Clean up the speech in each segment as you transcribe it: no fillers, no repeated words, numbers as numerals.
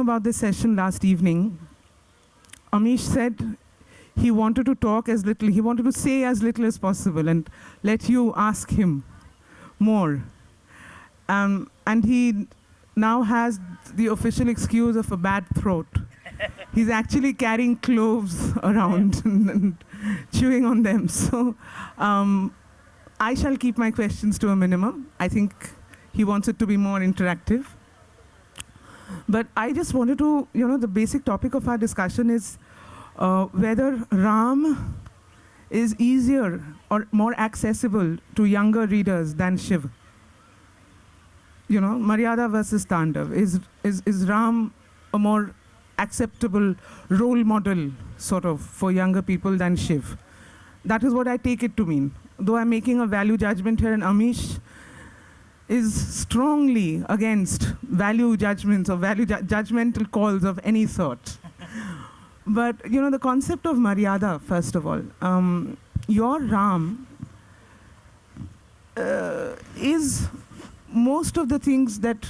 about this session last evening, Amish said he wanted to talk as little, he wanted to say as little as possible and let you ask him more. And he now has the official excuse of a bad throat. He's actually carrying cloves around and chewing on them. So I shall keep my questions to a minimum. I think he wants it to be more interactive. But I just wanted to, the basic topic of our discussion is whether Ram is easier or more accessible to younger readers than Shiva. Maryada versus Tandav. Is Ram a more acceptable role model, sort of, for younger people than Shiv? That is what I take it to mean. Though I'm making a value judgment here, and Amish is strongly against value judgments or value judgmental calls of any sort. But, the concept of Maryada, first of all, your Ram is most of the things that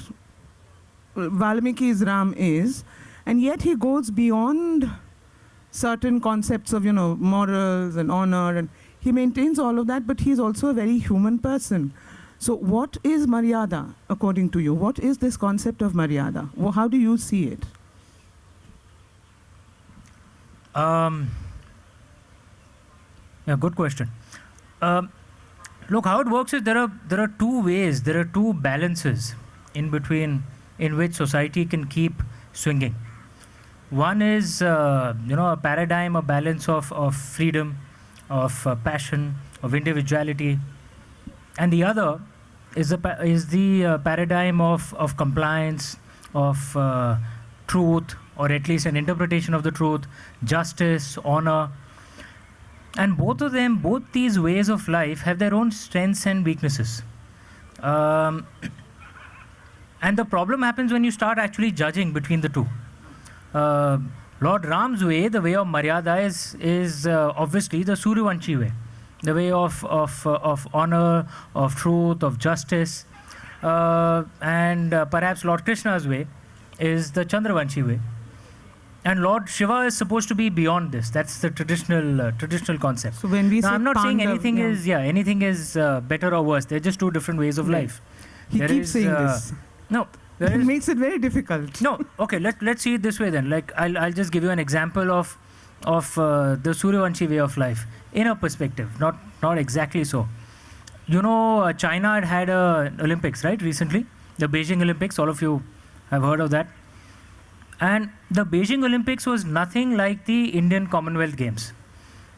Valmiki's Ram is, and yet he goes beyond certain concepts of, morals and honor, and he maintains all of that, but he's also a very human person. So what is Maryada, according to you? What is this concept of Maryada? How do you see it? Yeah, good question. Look, how it works is there are two ways, there are two balances in between in which society can keep swinging. One is, a paradigm, a balance of freedom, of passion, of individuality, and the other is the paradigm of compliance, of truth, or at least an interpretation of the truth, justice, honor. And both these ways of life have their own strengths and weaknesses. And the problem happens when you start actually judging between the two. Lord Ram's way, the way of Maryada, is obviously the Suryavanshi way, the way of honor, of truth, of justice. And perhaps Lord Krishna's way is the Chandravanshi way. And Lord Shiva is supposed to be beyond this. That's the traditional concept. So when we say I'm not saying Tandav, anything is better or worse. They're just two different ways of life. He keeps saying this. No. It makes it very difficult. No. Okay, let's see it this way then. Like I'll just give you an example of the Suryavanshi way of life in a perspective, not exactly so. China had Olympics, right, recently? The Beijing Olympics, all of you have heard of that. And the Beijing Olympics was nothing like the Indian Commonwealth Games.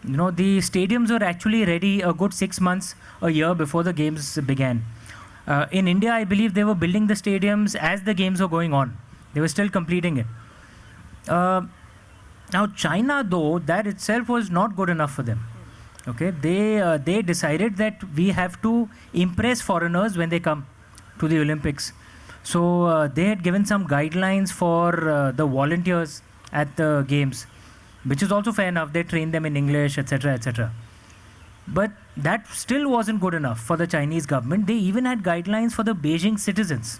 The stadiums were actually ready a good 6 months, a year before the games began. In India, I believe they were building the stadiums as the games were going on. They were still completing it. Now, China, though, that itself was not good enough for them. Okay, they decided that we have to impress foreigners when they come to the Olympics. So they had given some guidelines for the volunteers at the games, which is also fair enough. They trained them in English, etc., etc. But that still wasn't good enough for the Chinese government. They even had guidelines for the Beijing citizens.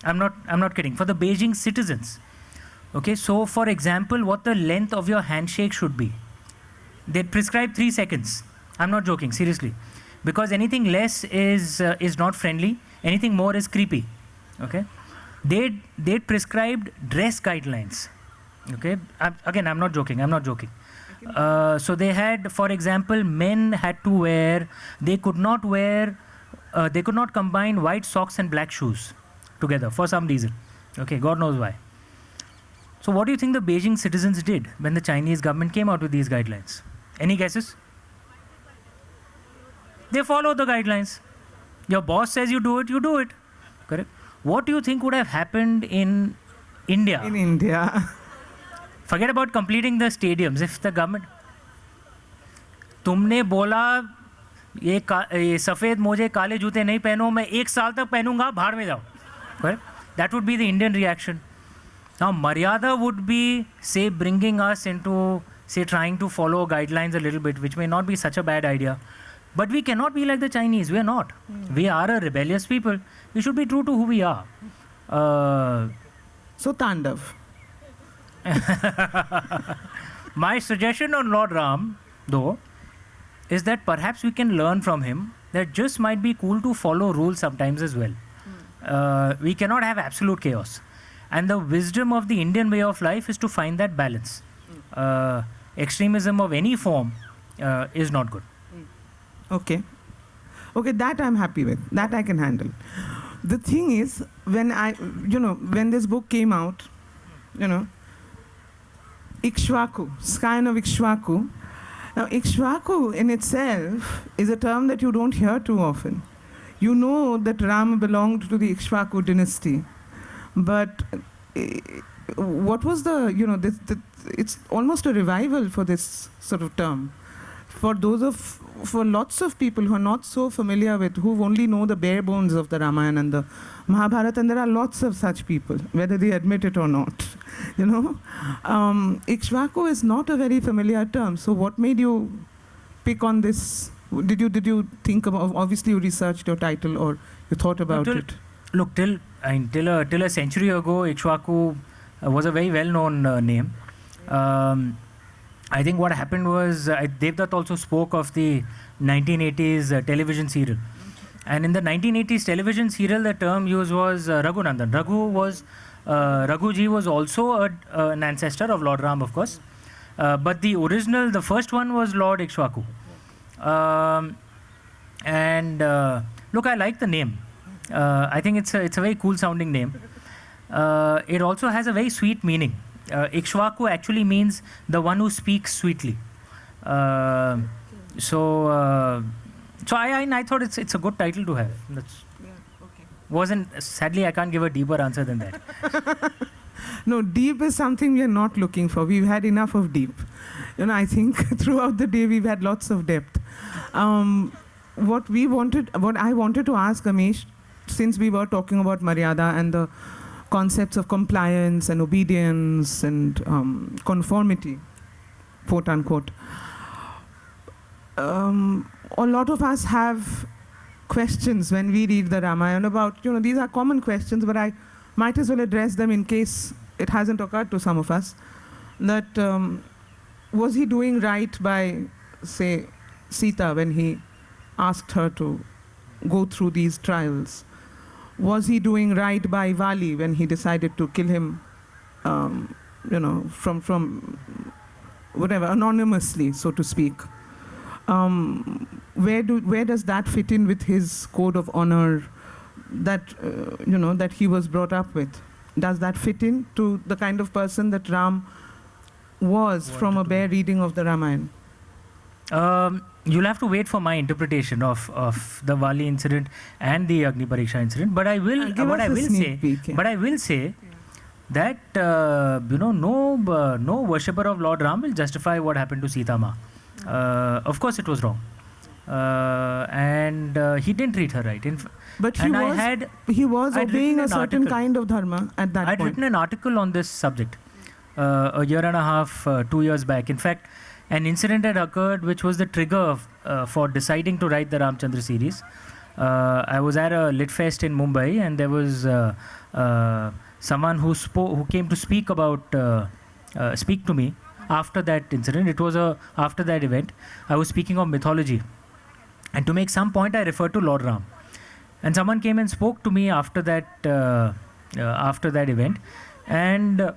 I'm not kidding. For the Beijing citizens. Okay, so for example, what the length of your handshake should be. They prescribe 3 seconds. I'm not joking, seriously, because anything less is not friendly. Anything more is creepy. Okay, they prescribed dress guidelines. Okay, I'm not joking. So they had, for example, men had to wear. They could not combine white socks and black shoes together for some reason. Okay, God knows why. So what do you think the Beijing citizens did when the Chinese government came out with these guidelines? Any guesses? They followed the guidelines. Your boss says you do it, correct? What do you think would have happened in India? In India. Forget about completing the stadiums. If the government... तुमने बोला ये सफ़ेद मोजे काले जूते नहीं पहनो, मैं 1 साल तक पहनूंगा, भाड़ में जाओ. Correct? That would be the Indian reaction. Now, Maryada would be, say, bringing us into, say, trying to follow guidelines a little bit, which may not be such a bad idea. But we cannot be like the Chinese. We are not. We are a rebellious people. We should be true to who we are. So Tandav. My suggestion on Lord Ram, though, is that perhaps we can learn from him that just might be cool to follow rules sometimes as well. We cannot have absolute chaos. And the wisdom of the Indian way of life is to find that balance. Extremism of any form is not good. Okay. Okay, that I'm happy with. That I can handle. The thing is, when this book came out, Ikshvaku, scion of Ikshvaku. Now, Ikshvaku in itself is a term that you don't hear too often. You know that Rama belonged to the Ikshvaku dynasty, but what was it's almost a revival for this sort of term. For lots of people who are not so familiar with, who only know the bare bones of the Ramayana and the Mahabharata, and there are lots of such people, whether they admit it or not. Ikshvaku is not a very familiar term. So what made you pick on this? Did you think about? Obviously, you researched your title or you thought about it. Look, till a century ago, Ikshvaku was a very well-known name. I think what happened was Devdutt also spoke of the 1980s television serial. And in the 1980s television serial, the term used was Raghunandan. Raghuji was also an ancestor of Lord Ram, of course. But the first one was Lord Ikshvaku. Look, I like the name. I think it's a very cool sounding name. It also has a very sweet meaning. Ikshvaku actually means the one who speaks sweetly. So I thought it's a good title to have. Sadly, I can't give a deeper answer than that. No, deep is something we are not looking for. We've had enough of deep. I think throughout the day we've had lots of depth. What I wanted to ask Amish, since we were talking about Maryada and the concepts of compliance and obedience and conformity, quote unquote. A lot of us have questions when we read the Ramayana about, these are common questions, but I might as well address them in case it hasn't occurred to some of us. That was he doing right by, say, Sita when he asked her to go through these trials? Was he doing right by Vali when he decided to kill him, from whatever, anonymously, so to speak? Where does that fit in with his code of honor that, that he was brought up with? Does that fit in to the kind of person that Ram was from a bare reading of the Ramayana? You'll have to wait for my interpretation of the Vali incident and the Agni Pariksha incident. But I will say that no worshipper of Lord Ram will justify what happened to Sita Ma. Of course, it was wrong, and he didn't treat her right. But he was obeying a certain kind of dharma at that point. I'd written an article on this subject a year and a half, 2 years back. In fact, an incident had occurred which was the trigger for deciding to write the Ramchandra series. I was at a lit fest in Mumbai, and there was someone who came to speak to me after that incident. It was after that event. I was speaking of mythology, and to make some point, I referred to Lord Ram. And someone came and spoke to me after that event, and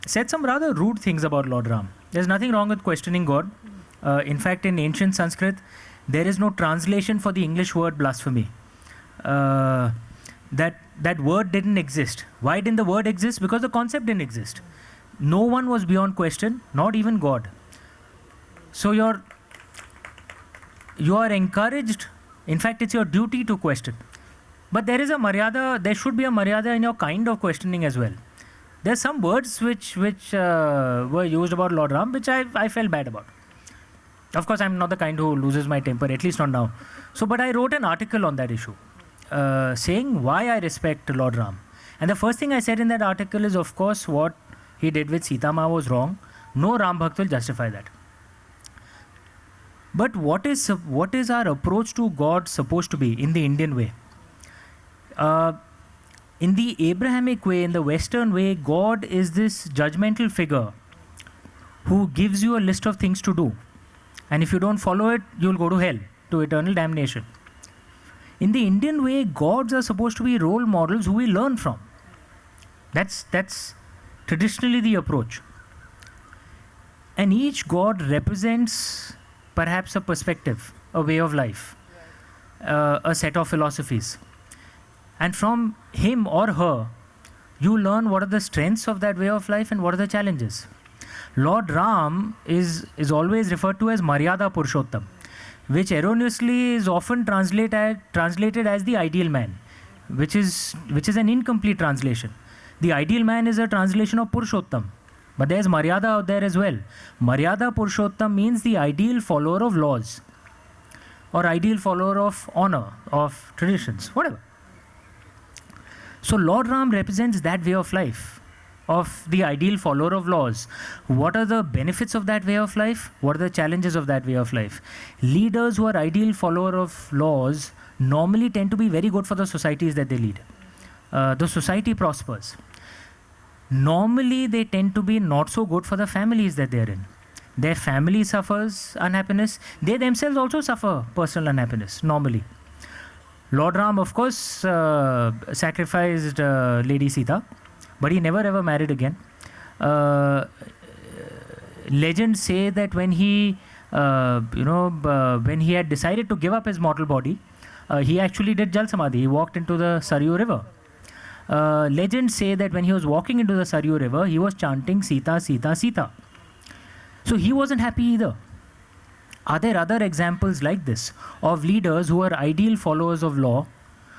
said some rather rude things about Lord Ram. There's nothing wrong with questioning God. In fact, in ancient Sanskrit, there is no translation for the English word blasphemy. That word didn't exist. Why didn't the word exist? Because the concept didn't exist. No one was beyond question, not even God. So you are encouraged. In fact, it's your duty to question. But there is a Maryada. There should be a Maryada in your kind of questioning as well. There's some words which were used about Lord Ram, which I felt bad about. Of course, I'm not the kind who loses my temper, at least not now. But I wrote an article on that issue, saying why I respect Lord Ram. And the first thing I said in that article is, of course, what he did with Sita Ma was wrong. No Ram Bhakt will justify that. But what is our approach to God supposed to be in the Indian way? In the Abrahamic way, in the Western way, God is this judgmental figure who gives you a list of things to do. And if you don't follow it, you'll go to hell, to eternal damnation. In the Indian way, gods are supposed to be role models who we learn from. That's traditionally the approach. And each god represents perhaps a perspective, a way of life, a set of philosophies. And from him or her, you learn what are the strengths of that way of life and what are the challenges. Lord Ram is always referred to as Maryada Purushottam, which erroneously is often translated as the ideal man, which is an incomplete translation. The ideal man is a translation of Purushottam, but there's Maryada out there as well. Maryada Purushottam means the ideal follower of laws, or ideal follower of honor, of traditions, whatever. So Lord Ram represents that way of life, of the ideal follower of laws. What are the benefits of that way of life? What are the challenges of that way of life? Leaders who are ideal follower of laws normally tend to be very good for the societies that they lead. The society prospers. Normally they tend to be not so good for the families that they're in. Their family suffers unhappiness. They themselves also suffer personal unhappiness, normally. Lord Ram, of course, sacrificed Lady Sita, but he never ever married again. Legends say that when he, when he had decided to give up his mortal body, he actually did Jal Samadhi. He walked into the Saryu River. Legends say that when he was walking into the Saryu River, he was chanting Sita, Sita, Sita. So he wasn't happy either. Are there other examples like this of leaders who are ideal followers of law,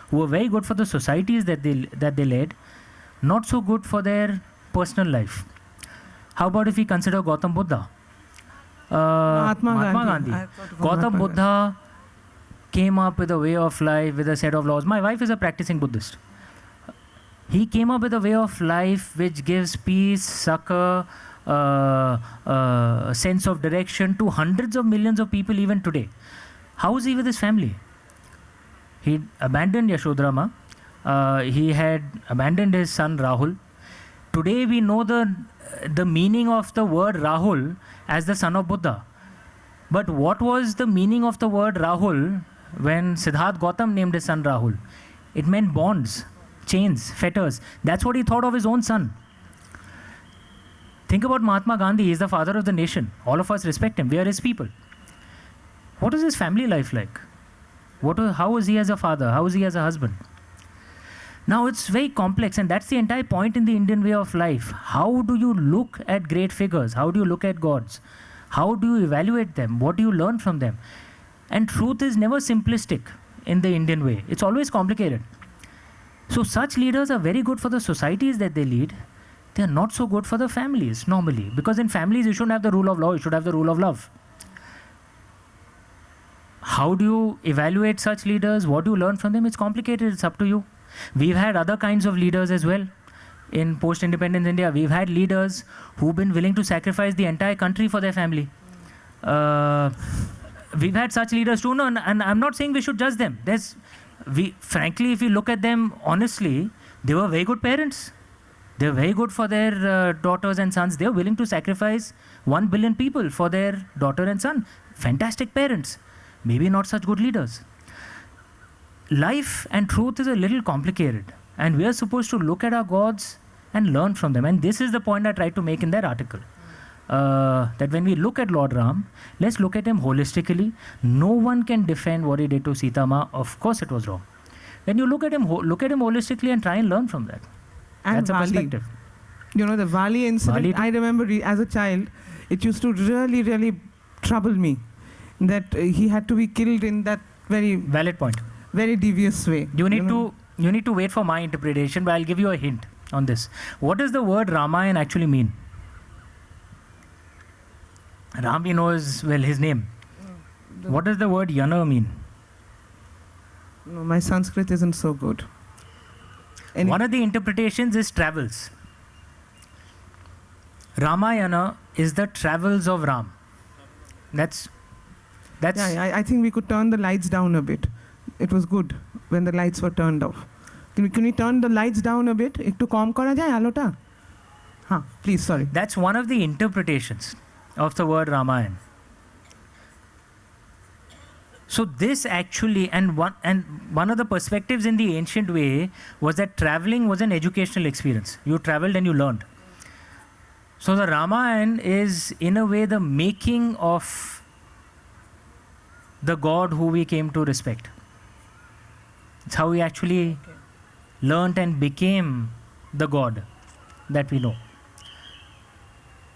who were very good for the societies that they led, not so good for their personal life? How about if we consider Gautam Buddha? Mahatma Gandhi. Gautam Buddha came up with a way of life, with a set of laws. My wife is a practicing Buddhist. He came up with a way of life which gives peace, succor, a sense of direction to hundreds of millions of people even today. How is he with his family? He abandoned Yashodharama. He had abandoned his son Rahul. Today we know the meaning of the word Rahul as the son of Buddha. But what was the meaning of the word Rahul when Siddhartha Gautam named his son Rahul? It meant bonds, chains, fetters. That's what he thought of his own son. Think about Mahatma Gandhi. He is the father of the nation. All of us respect him. We are his people. What is his family life like? How is he as a father? How is he as a husband? Now it's very complex, and that's the entire point in the Indian way of life. How do you look at great figures? How do you look at gods? How do you evaluate them? What do you learn from them? And truth is never simplistic in the Indian way. It's always complicated. So such leaders are very good for the societies that they lead. They are not so good for the families normally, because in families you shouldn't have the rule of law, you should have the rule of love. How do you evaluate such leaders? What do you learn from them? It's complicated, it's up to you. We've had other kinds of leaders as well. In post-independence India, we've had leaders who've been willing to sacrifice the entire country for their family. We've had such leaders too, and I'm not saying we should judge them. Frankly, if you look at them honestly, they were very good parents. They're very good for their daughters and sons. They're willing to sacrifice 1 billion people for their daughter and son. Fantastic parents. Maybe not such good leaders. Life and truth is a little complicated, and we are supposed to look at our gods and learn from them. And this is the point I tried to make in that article. That when we look at Lord Ram, let's look at him holistically. No one can defend what he did to Sita Ma. Of course it was wrong. When you look at him holistically and try and learn from that. And that's a Vali. perspective. You know, the Vali incident, I remember as a child, it used to really, really trouble me that he had to be killed in that very valid point, very devious way. You need to wait for my interpretation, but I'll give you a hint on this. What does the word Ramayana actually mean? Ram, we know is, well, his name. What does the word Yana mean? No, my Sanskrit isn't so good. One of the interpretations is travels. Ramayana is the travels of Ram. That's. Yeah, I think we could turn the lights down a bit. It was good when the lights were turned off. Can we turn the lights down a bit? Ekটু কম করা যায় আলোটা? Please, sorry. That's one of the interpretations. of the word Ramayana. So this actually, and one of the perspectives in the ancient way was that traveling was an educational experience. You traveled and you learned. So the Ramayana is in a way the making of the God who we came to respect. It's how we actually learnt and became the God that we know.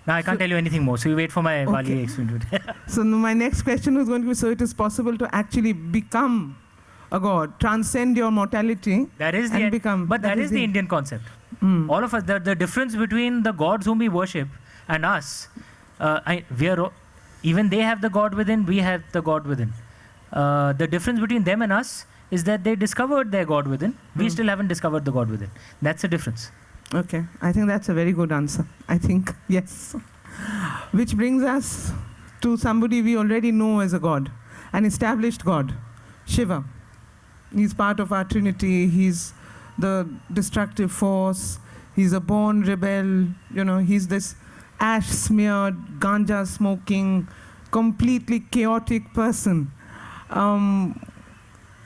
Now I can't tell you anything more, so you wait for my Bali experience. So my next question was going to be, so it is possible to actually become a God, transcend your mortality and become... But that is the Indian concept. All of us, the difference between the gods whom we worship and us, even they have the God within, we have the God within. The difference between them and us is that they discovered their God within. We still haven't discovered the God within. That's the difference. Okay, I think that's a very good answer. I think, yes. Which brings us to somebody we already know as a God, an established God, Shiva. He's part of our Trinity. He's the destructive force. He's a born rebel. He's this ash-smeared, ganja-smoking, completely chaotic person.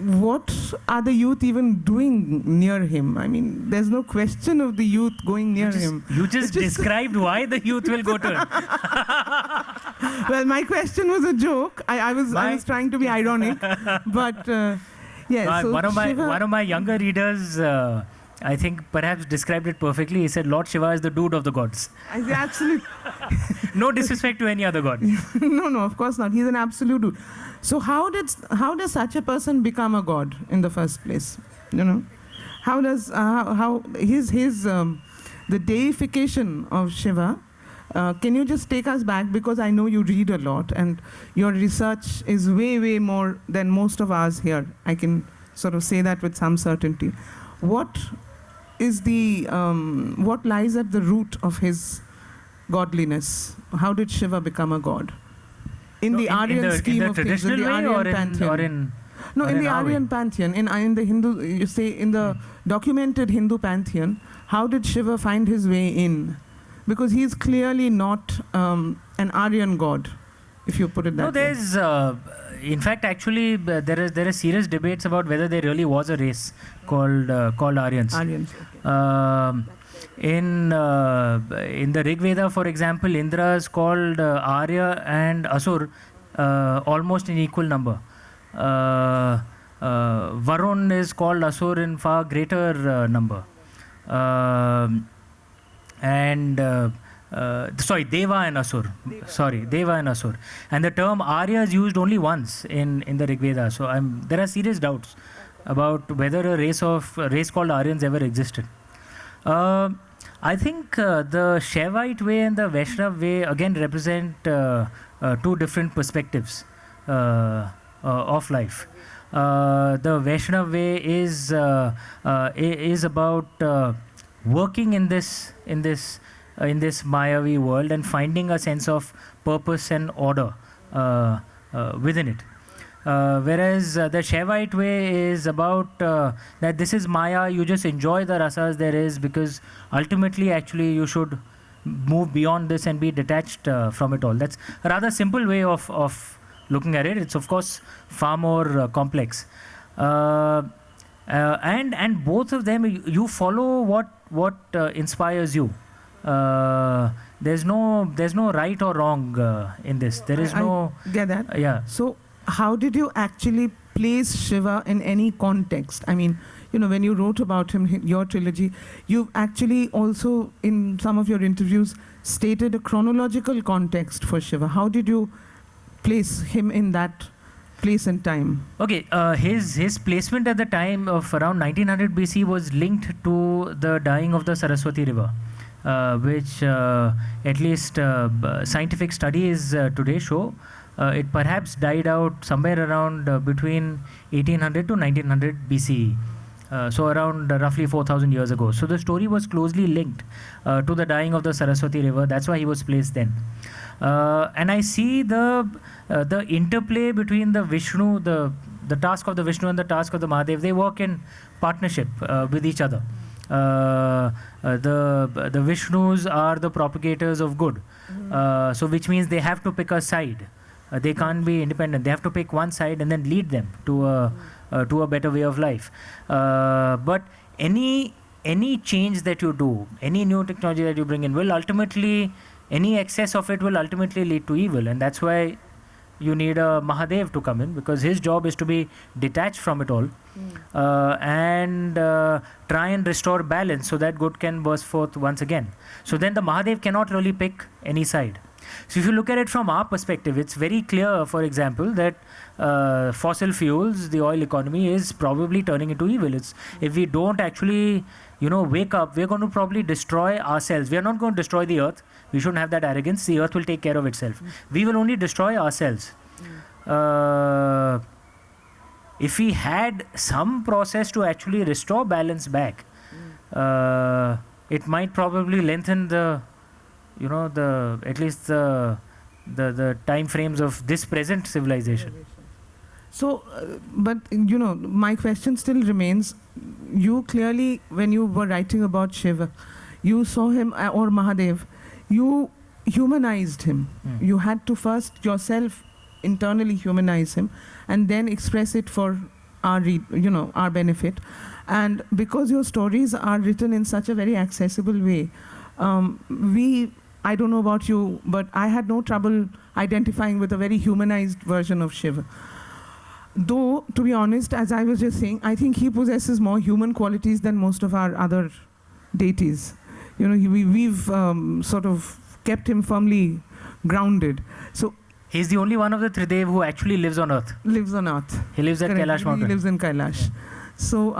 What are the youth even doing near him? I mean, there's no question of the youth going near him. You just described why the youth will go to him. Well, my question was a joke. I was trying to be ironic, but yes. So one of my younger readers, I think perhaps described it perfectly. He said, Lord Shiva is the dude of the gods. Absolutely. No disrespect to any other god. No, of course not. He's an absolute dude. So how does such a person become a god in the first place? How does the deification of Shiva? Can you just take us back, because I know you read a lot and your research is way more than most of ours here. I can sort of say that with some certainty. What is what lies at the root of his godliness? How did Shiva become a god? In the Aryan scheme of things, in the Aryan pantheon. No, in the Aryan pantheon, in the Hindu, you say in the documented Hindu pantheon, how did Shiva find his way in? Because he's clearly not an Aryan god, if you put it that way. No, there's, in fact, actually, there are serious debates about whether there really was a race called Aryans. Aryans. Okay. In the Rig Veda, for example, Indra is called Arya and Asur almost in equal number. Varun is called Asur in far greater number. Deva and Asur. Deva and Asur. And the term Arya is used only once in the Rig Veda. So there are serious doubts about whether a race called Aryans ever existed. I think the Shaivite way and the Vaishnav way again represent two different perspectives of life. The Vaishnav way is about working in this Mayavi world and finding a sense of purpose and order within it. Whereas the Shaivite way is about that this is Maya, you just enjoy the rasas there is, because ultimately actually you should move beyond this and be detached from it all. That's a rather simple way of looking at it. It's of course far more complex. And both of them, you follow what inspires you. There's no right or wrong in this. There is no... I get that. Yeah. So how did you actually place Shiva in any context? I mean, when you wrote about him, your trilogy, you've actually also, in some of your interviews, stated a chronological context for Shiva. How did you place him in that place and time? Okay, his placement at the time of around 1900 BC was linked to the dying of the Saraswati River, which at least scientific studies today show it perhaps died out somewhere around between 1800 to 1900 BCE. So around roughly 4,000 years ago. So the story was closely linked to the dying of the Saraswati River. That's why he was placed then. And I see the interplay between the Vishnu, the task of the Vishnu and the task of the Mahadev. They work in partnership with each other. The Vishnus are the propagators of good. So which means they have to pick a side. They can't be independent. They have to pick one side and then lead them to a better way of life. But any change that you do, any new technology that you bring in will ultimately, any excess of it will ultimately lead to evil. And that's why you need a Mahadev to come in, because his job is to be detached from it all and try and restore balance so that good can burst forth once again. So then the Mahadev cannot really pick any side. So if you look at it from our perspective, it's very clear, for example, that fossil fuels, the oil economy is probably turning into evil. If we don't actually, wake up, we're going to probably destroy ourselves. We are not going to destroy the earth. We shouldn't have that arrogance. The earth will take care of itself. We will only destroy ourselves. If we had some process to actually restore balance back, it might probably lengthen the time frames of this present civilization. So, but my question still remains. You clearly, when you were writing about Shiva, you saw him, or Mahadev, you humanized him. You had to first yourself internally humanize him and then express it for our benefit. And because your stories are written in such a very accessible way, I don't know about you, but I had no trouble identifying with a very humanized version of Shiva. Though, to be honest, as I was just saying, I think he possesses more human qualities than most of our other deities. We've sort of kept him firmly grounded. So he's the only one of the Tridev who actually lives on earth. Lives on earth. He lives at Kailash mountain. He lives in Kailash. So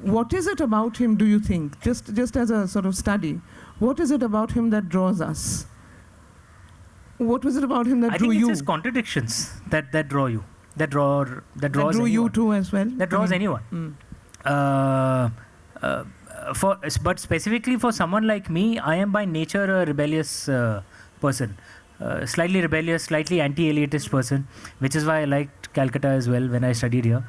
what is it about him, do you think, just as a sort of study, what is it about him that draws us? What was it about him that drew you? I think it's his contradictions that draw you. That draws drew you too as well? That draws anyone. But specifically for someone like me, I am by nature a rebellious person. Slightly rebellious, slightly anti-elitist person, which is why I liked Calcutta as well when I studied here.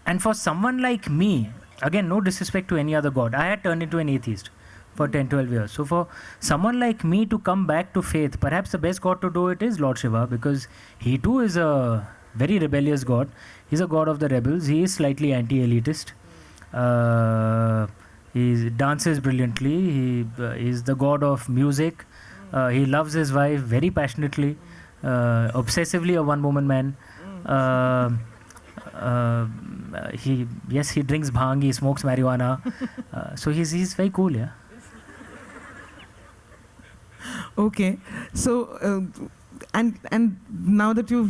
And for someone like me, again, no disrespect to any other god, I had turned into an atheist for 10-12 years. So for someone like me to come back to faith, perhaps the best god to do it is Lord Shiva, because he too is a very rebellious god. He's a god of the rebels. He is slightly anti-elitist. He dances brilliantly. He is the god of music. He loves his wife very passionately, obsessively a one-woman man. He drinks bhang, he smokes marijuana. So he's very cool, yeah. Okay, so and now that you've